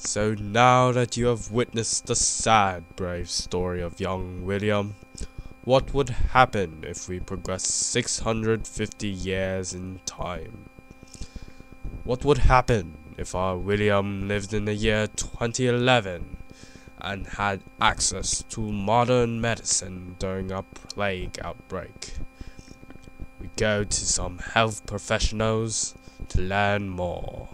So now that you have witnessed the sad, brave story of young William, what would happen if we progressed 650 years in time? What would happen if our William lived in the year 2011 and had access to modern medicine during a plague outbreak? We go to some health professionals to learn more.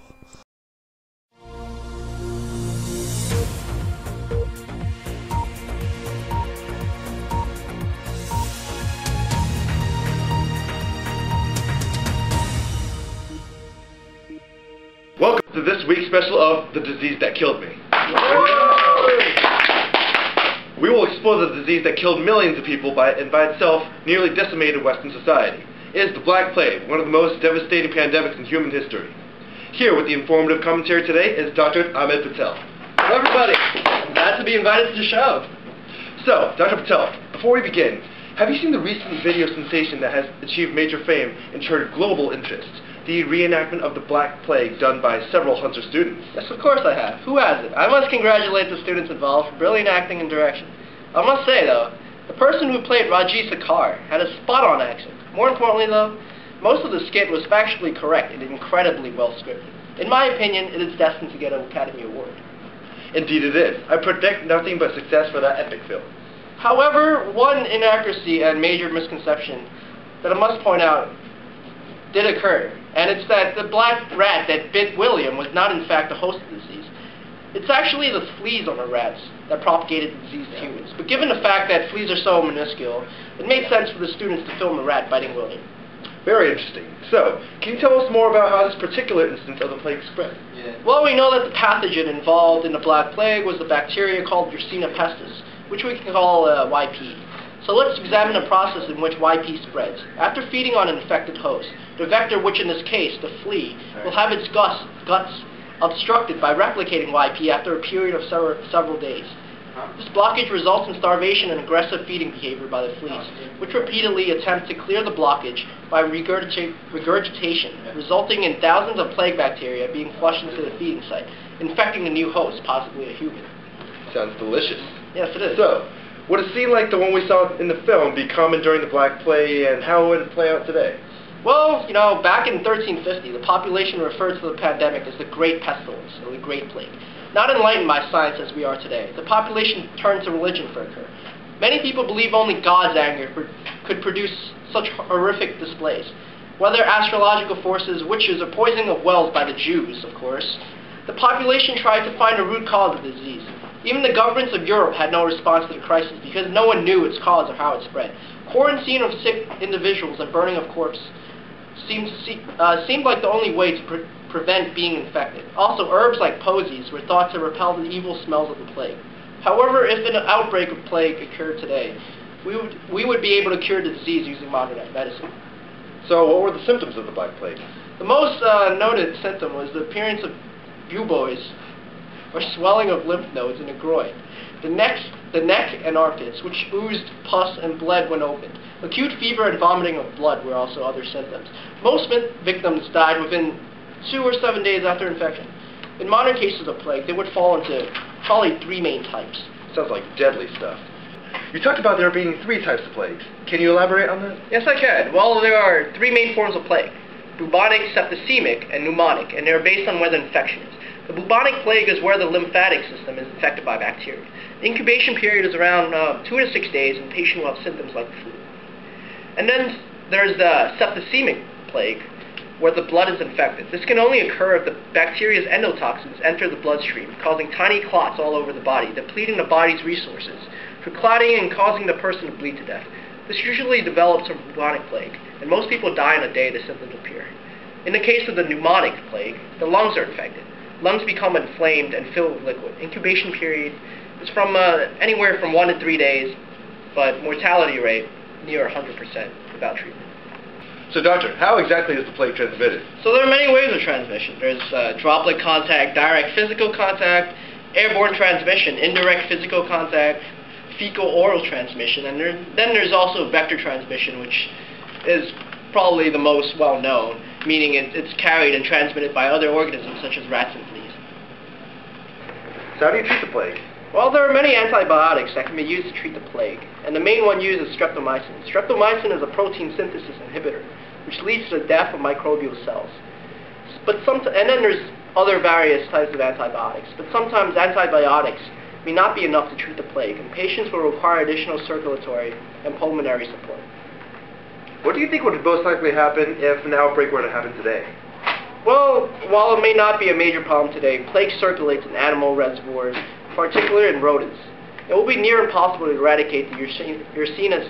Welcome to this week's special of The Disease That Killed Me. We will explore the disease that killed millions of people and by itself nearly decimated Western society. It is the Black Plague, one of the most devastating pandemics in human history. Here with the informative commentary today is Dr. Ahmed Patel. Hello everybody, I'm glad to be invited to the show. So, Dr. Patel, before we begin, have you seen the recent video sensation that has achieved major fame and charted global interest? The reenactment of the Black Plague done by several Hunter students. Yes, of course I have. Who hasn't? I must congratulate the students involved for brilliant acting and direction. I must say, though, the person who played Raji Sakar had a spot-on accent. More importantly, though, most of the skit was factually correct and incredibly well scripted. In my opinion, it is destined to get an Academy Award. Indeed it is. I predict nothing but success for that epic film. However, one inaccuracy and major misconception that I must point out did occur, and it's that the black rat that bit William was not in fact the host of the disease. It's actually the fleas on the rats that propagated the disease to humans. But given the fact that fleas are so minuscule, it made sense for the students to film the rat biting William. Very interesting. So, can you tell us more about how this particular instance of the plague spread? Well, we know that the pathogen involved in the Black Plague was the bacteria called Yersinia pestis, which we can call YP. So let's examine the process in which YP spreads. After feeding on an infected host, the vector, which in this case, the flea, will have its guts obstructed by replicating YP after a period of several days. This blockage results in starvation and aggressive feeding behavior by the fleas, which repeatedly attempt to clear the blockage by regurgitation, resulting in thousands of plague bacteria being flushed into the feeding site, infecting the new host, possibly a human. Sounds delicious. Yes, it is. So, would a scene like the one we saw in the film be common during the Black Plague, and how would it play out today? Well, back in 1350, the population referred to the pandemic as the Great Pestilence, or the Great Plague. Not enlightened by science as we are today, the population turned to religion for a cure. Many people believe only God's anger could produce such horrific displays. Whether astrological forces, witches, or poisoning of wells by the Jews, of course, the population tried to find a root cause of the disease. Even the governments of Europe had no response to the crisis because no one knew its cause or how it spread. Quarantine of sick individuals and burning of corpses seemed like the only way to prevent being infected. Also, herbs like posies were thought to repel the evil smells of the plague. However, if an outbreak of plague occurred today, we would be able to cure the disease using modern medicine. So, what were the symptoms of the Black Plague? The most noted symptom was the appearance of buboes, or swelling of lymph nodes in the groin, the neck and armpits, which oozed pus and bled when opened. Acute fever and vomiting of blood were also other symptoms. Most victims died within 2 or 7 days after infection. In modern cases of plague, they would fall into probably 3 main types. Sounds like deadly stuff. You talked about there being 3 types of plagues. Can you elaborate on that? Yes, I can. Well, there are 3 main forms of plague: bubonic, septicemic, and pneumonic, and they are based on where the infection is. The bubonic plague is where the lymphatic system is infected by bacteria. The incubation period is around 2 to 6 days, and the patient will have symptoms like the flu. And then there's the septicemic plague, where the blood is infected. This can only occur if the bacteria's endotoxins enter the bloodstream, causing tiny clots all over the body, depleting the body's resources, for clotting and causing the person to bleed to death. This usually develops from bubonic plague, and most people die in a day the symptoms appear. In the case of the pneumonic plague, the lungs are infected. Lungs become inflamed and filled with liquid. Incubation period is from anywhere from 1 to 3 days, but mortality rate near 100% without treatment. So, doctor, how exactly is the plague transmitted? So there are many ways of transmission. There's droplet contact, direct physical contact, airborne transmission, indirect physical contact, fecal-oral transmission, and then there's also vector transmission, which is probably the most well-known, meaning it's carried and transmitted by other organisms such as rats and fleas. So how do you treat the plague? Well, there are many antibiotics that can be used to treat the plague, and the main one used is streptomycin. Streptomycin is a protein synthesis inhibitor, which leads to the death of microbial cells. And then there's other various types of antibiotics, but sometimes antibiotics may not be enough to treat the plague, and patients will require additional circulatory and pulmonary support. What do you think would most likely happen if an outbreak were to happen today? Well, while it may not be a major problem today, plague circulates in animal reservoirs, particularly in rodents. It will be near impossible to eradicate the Yersinia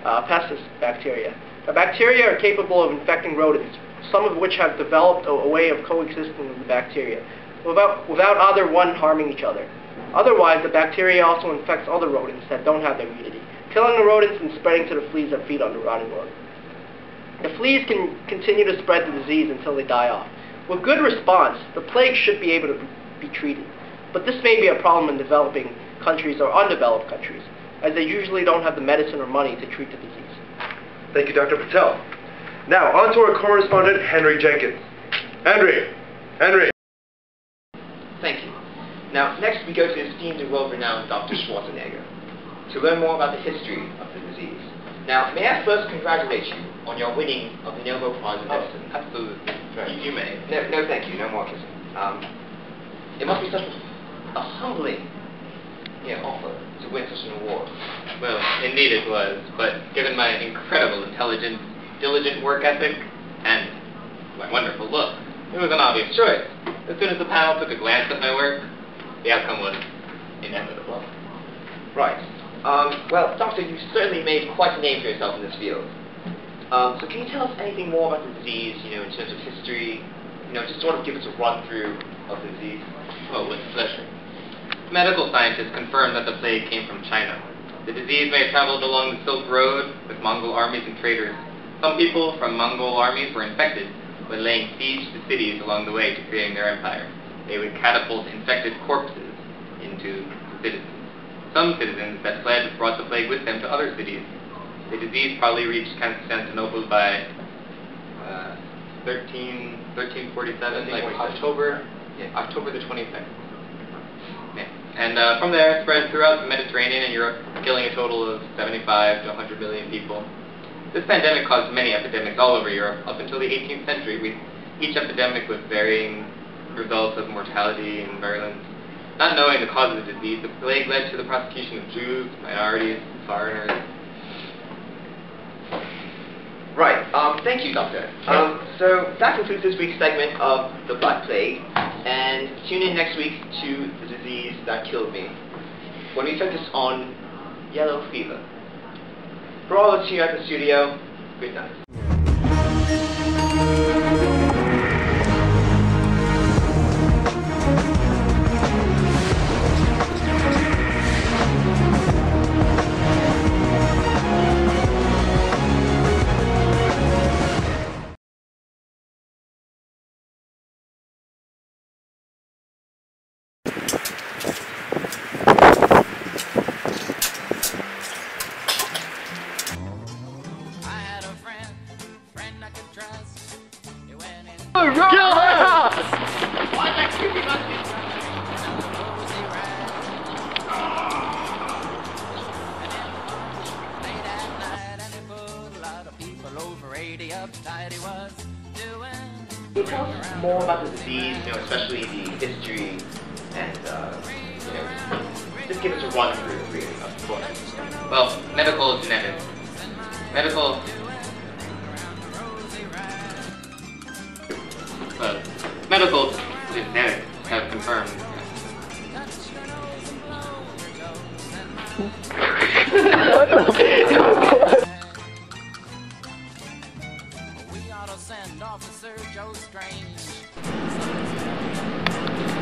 pestis bacteria. The bacteria are capable of infecting rodents, some of which have developed a way of coexisting with the bacteria, without either one harming each other. Otherwise, the bacteria also infects other rodents that don't have the immunity, killing the rodents and spreading to the fleas that feed on the rotting rodent. The fleas can continue to spread the disease until they die off. With good response, the plague should be able to be treated. But this may be a problem in developing countries or undeveloped countries, as they usually don't have the medicine or money to treat the disease. Thank you, Dr. Patel. Now, on to our correspondent, Henry Jenkins. Henry! Thank you. Now, next we go to the esteemed and world-renowned Dr. Schwarzenegger to learn more about the history of the disease. Now, may I first congratulate you on your winning of the Nobel Prize in Medicine? Absolutely. You may. No, thank you. No more kissing. It must be such a humbling offer to win such an award. Well, indeed it was, but given my incredible intelligence, diligent work ethic, and my wonderful look, it was an obvious choice. As soon as the panel took a glance at my work, the outcome was inevitable. Right. Well, Doctor, you certainly made quite a name for yourself in this field. So can you tell us anything more about the disease, in terms of history? Just sort of give us a run-through of the disease. Oh, with pleasure. Medical scientists confirmed that the plague came from China. The disease may have traveled along the Silk Road with Mongol armies and traders. Some people from Mongol armies were infected when laying siege to cities along the way to creating their empire. They would catapult infected corpses into citizens. Some citizens that fled brought the plague with them to other cities. The disease probably reached Constantinople by 1347, like October the 22nd. Yeah. And from there, it spread throughout the Mediterranean and Europe, killing a total of 75 to 100 million people. This pandemic caused many epidemics all over Europe up until the 18th century, with each epidemic with varying results of mortality and virulence. Not knowing the cause of the disease, the plague led to the prosecution of Jews, minorities, foreigners. Right. Thank you, Doctor. So that concludes this week's segment of the Black Plague, and tune in next week to the disease that killed me, when we focus on yellow fever. For all of us here at the studio, good night. Can you tell us more about the disease, especially the history, and, just give us a run-through, really, of the book? Well, medical genetics. Medical genetics have confirmed.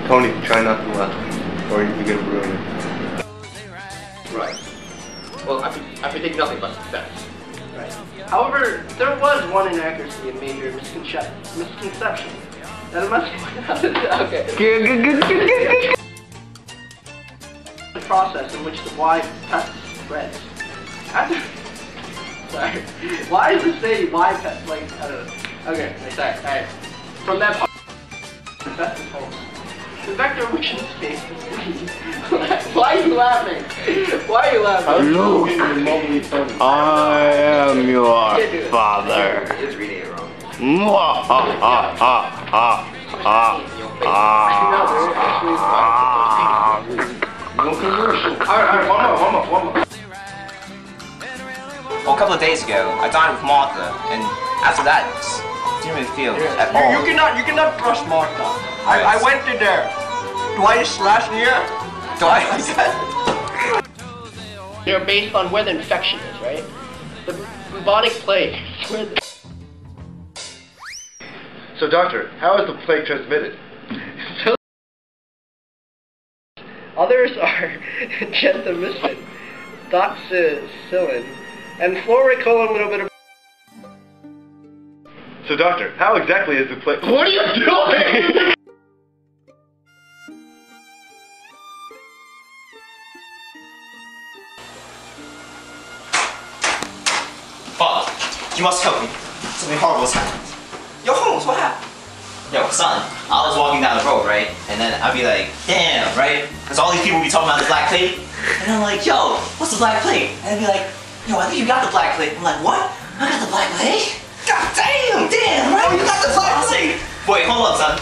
Tony, try not to laugh, or you're gonna ruin it. Right. Well, I predict nothing but success. Right. However, there was one inaccuracy and major misconception that it must okay. The process in which the Y pest spreads. Sorry. Why does it say Y pest? Like, I don't know. Okay, sorry. Alright. From that part, the vector which is faced is laughing? Why are you laughing? Luke, I am your father. It's reading it wrong. no commercial. Alright, one more. Well, a couple of days ago, I dined with Martha, and after that, just didn't really feel at all. You cannot trust Martha. I went to there twice last year. Twice? They're based on where the infection is, right? The bubonic plague. So, doctor, how is the plague transmitted? Others are gentamicin, doxycycline, and fluorocolin with a bit of. So, doctor, how exactly is the plague? What are you doing? Father, you must help me. Something horrible has happened. Yo, Holmes, what happened? Yo, son, I was walking down the road, right? And then I'd be like, damn, right? Because all these people be talking about the Black Plague. And I'm like, yo, what's the Black Plague? And they'd be like, yo, I think you got the Black Plague. I'm like, what? I got the Black Plague? God damn, right? You got the Black Plague. Wait, hold on, son.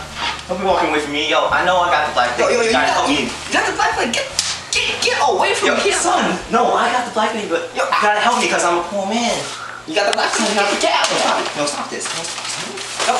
Don't be walking away from me. Yo, I know I got the Black Plague. Yo, you gotta help me. You got the Black Plague? Get away from me, son. No, I got the Black Plague, but yo, you gotta help me because I'm a poor man. You got the Black Plague. You gotta get out. No, stop this. No,